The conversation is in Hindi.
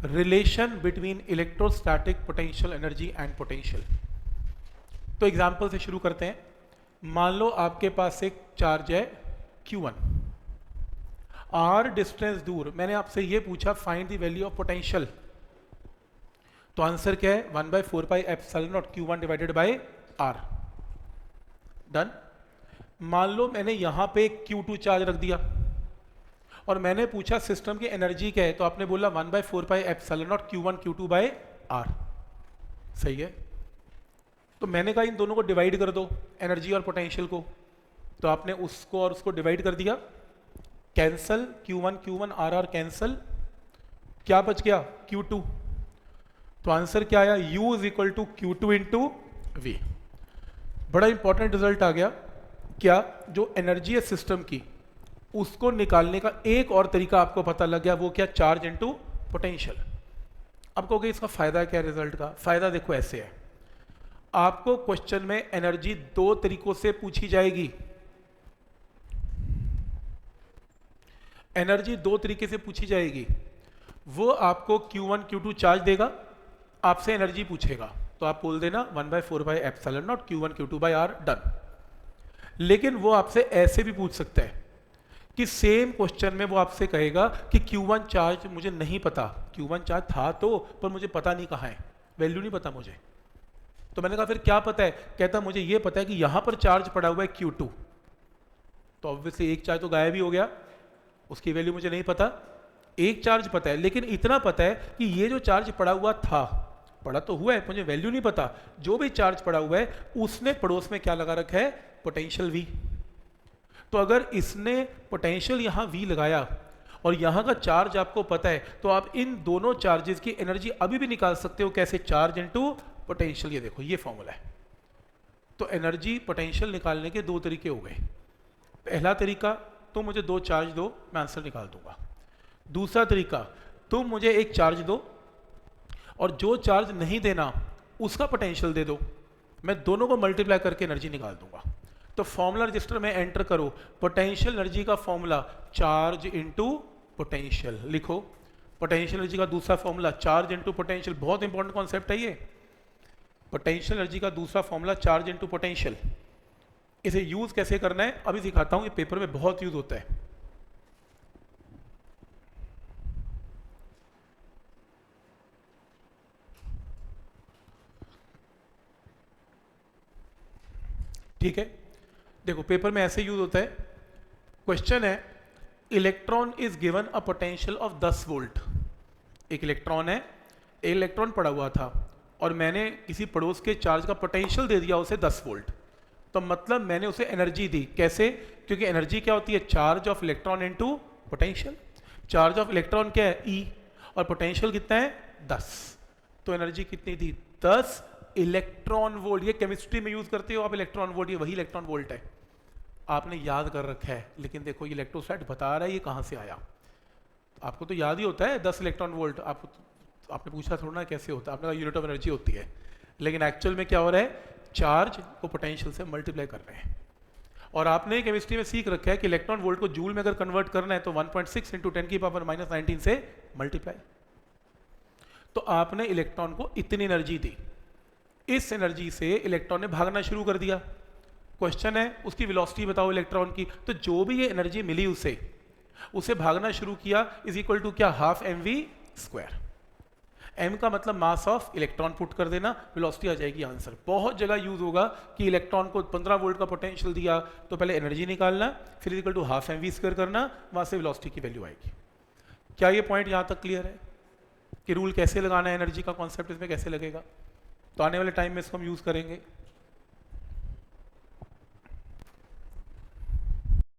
Relation between electrostatic potential energy and potential. तो एग्जाम्पल से शुरू करते हैं। मान लो आपके पास एक चार्ज है Q1, r डिस्टेंस दूर। मैंने आपसे ये पूछा find the value of potential, तो आंसर क्या है 1/4πε0 Q1 divided by r। Done. मान लो मैंने यहां पे Q2 चार्ज रख दिया और मैंने पूछा सिस्टम की एनर्जी क्या है, तो आपने बोला 1/4πε0 Q1 Q2 बाय r। सही है। तो मैंने कहा इन दोनों को डिवाइड कर दो, एनर्जी और पोटेंशियल को, तो आपने उसको और उसको डिवाइड कर दिया। Cancel, Q1 Q1 R cancel, क्या बच गया Q2। तो आंसर क्या आया U is equal to Q2 into V। बड़ा इंपॉर्टेंट रिजल्ट आ गया। क्या जो एनर्जी है सिस्टम की उसको निकालने का एक और तरीका आपको पता लग गया, वो क्या, चार्ज इनटू पोटेंशियल। अब कहोगे इसका फायदा क्या है रिजल्ट का? फायदा देखो ऐसे है, आपको क्वेश्चन में एनर्जी दो तरीकों से पूछी जाएगी। एनर्जी दो तरीके से पूछी जाएगी। वो आपको Q1 Q2 चार्ज देगा, आपसे एनर्जी पूछेगा, तो आप बोल देना 1/4πε0 Q1 Q2 bye R। Done. लेकिन वो आपसे ऐसे भी पूछ सकता है कि सेम क्वेश्चन में वो आपसे कहेगा कि Q1 चार्ज मुझे नहीं पता, Q1 चार्ज था तो, पर मुझे पता नहीं कहाँ है, वैल्यू नहीं पता मुझे। तो मैंने कहा फिर क्या पता है? कहता मुझे ये पता है कि यहां पर चार्ज पड़ा हुआ है Q2। तो ऑब्वियसली एक चार्ज तो गायब ही हो गया, उसकी वैल्यू मुझे नहीं पता। एक चार्ज पता है, लेकिन इतना पता है कि ये जो चार्ज पड़ा हुआ था, पड़ा तो हुआ है, मुझे वैल्यू नहीं पता। जो भी चार्ज पड़ा हुआ है उसने पड़ोस में क्या लगा रखा है, पोटेंशियल V। तो अगर इसने पोटेंशियल यहां V लगाया और यहां का चार्ज आपको पता है, तो आप इन दोनों चार्जेस की एनर्जी अभी भी निकाल सकते हो। कैसे? Charge into potential. ये देखो ये फॉर्मूला है। तो एनर्जी पोटेंशियल निकालने के दो तरीके हो गए। पहला तरीका, तुम मुझे दो चार्ज दो, मैं आंसर निकाल दूंगा। दूसरा तरीका, तुम मुझे एक चार्ज दो और जो चार्ज नहीं देना उसका पोटेंशियल दे दो, मैं दोनों को मल्टीप्लाई करके एनर्जी निकाल दूंगा। तो फॉर्मूला रजिस्टर में एंटर करो, पोटेंशियल एनर्जी का फॉर्मूला चार्ज इनटू पोटेंशियल लिखो। पोटेंशियल एनर्जी का दूसरा फॉर्मूला चार्ज इनटू पोटेंशियल। बहुत इंपॉर्टेंट कॉन्सेप्ट है ये। पोटेंशियल एनर्जी का दूसरा फॉर्मूला चार्ज इनटू पोटेंशियल। इसे यूज कैसे करना है अभी सिखाता हूं, ये पेपर में बहुत यूज होता है। ठीक है, देखो पेपर में ऐसे यूज होता है। क्वेश्चन है, electron is given a potential of 10 volt. एक इलेक्ट्रॉन है, इलेक्ट्रॉन पड़ा हुआ था और मैंने किसी पड़ोस के चार्ज का पोटेंशियल दे दिया उसे 10 वोल्ट। तो मतलब मैंने उसे एनर्जी दी। कैसे? क्योंकि एनर्जी क्या होती है, charge of electron into potential. Charge of electron क्या है, E, और पोटेंशियल कितना है, 10। तो एनर्जी कितनी थी, 10 इलेक्ट्रॉन वोल्ट। ये केमिस्ट्री में यूज करते हो आप इलेक्ट्रॉन वोल्ट, ये वही इलेक्ट्रॉन वोल्ट है, आपने याद कर रखा है। लेकिन देखो ये इलेक्ट्रोस्टैट बता रहा है ये कहां से आया। आपको तो याद ही होता है 10 इलेक्ट्रॉन वोल्ट, आपने पूछा थोड़ा ना कैसे होता है, आपने कहा यूनिट ऑफ एनर्जी होती है। लेकिन एक्चुअल में क्या हो रहा है, चार्ज को पोटेंशियल से मल्टीप्लाई कर रहे हैं। और आपने केमिस्ट्री में सीख रखा है कि इलेक्ट्रॉन वोल्ट को जूल में अगर कन्वर्ट करना है तो 1.6 इंटू 10⁻⁻19 से मल्टीप्लाई। तो आपने इलेक्ट्रॉन को इतनी एनर्जी दी, इस एनर्जी से इलेक्ट्रॉन ने भागना शुरू कर दिया। क्वेश्चन है उसकी वेलोसिटी बताओ इलेक्ट्रॉन की। तो जो भी ये एनर्जी मिली उसे भागना शुरू किया, इज इक्वल टू क्या, हाफ mv²। m का मतलब मास ऑफ इलेक्ट्रॉन पुट कर देना, वेलोसिटी आ जाएगी आंसर। बहुत जगह यूज होगा कि इलेक्ट्रॉन को 15 वोल्ट का पोटेंशियल दिया तो पहले एनर्जी निकालना, फिर इक्वल टू हाफ mv² करना, वहां से वेलोसिटी की वैल्यू आएगी। क्या ये पॉइंट यहां तक क्लियर है कि रूल कैसे लगाना है, एनर्जी का कॉन्सेप्ट इसमें कैसे लगेगा? तो आने वाले टाइम में इसको हम यूज करेंगे।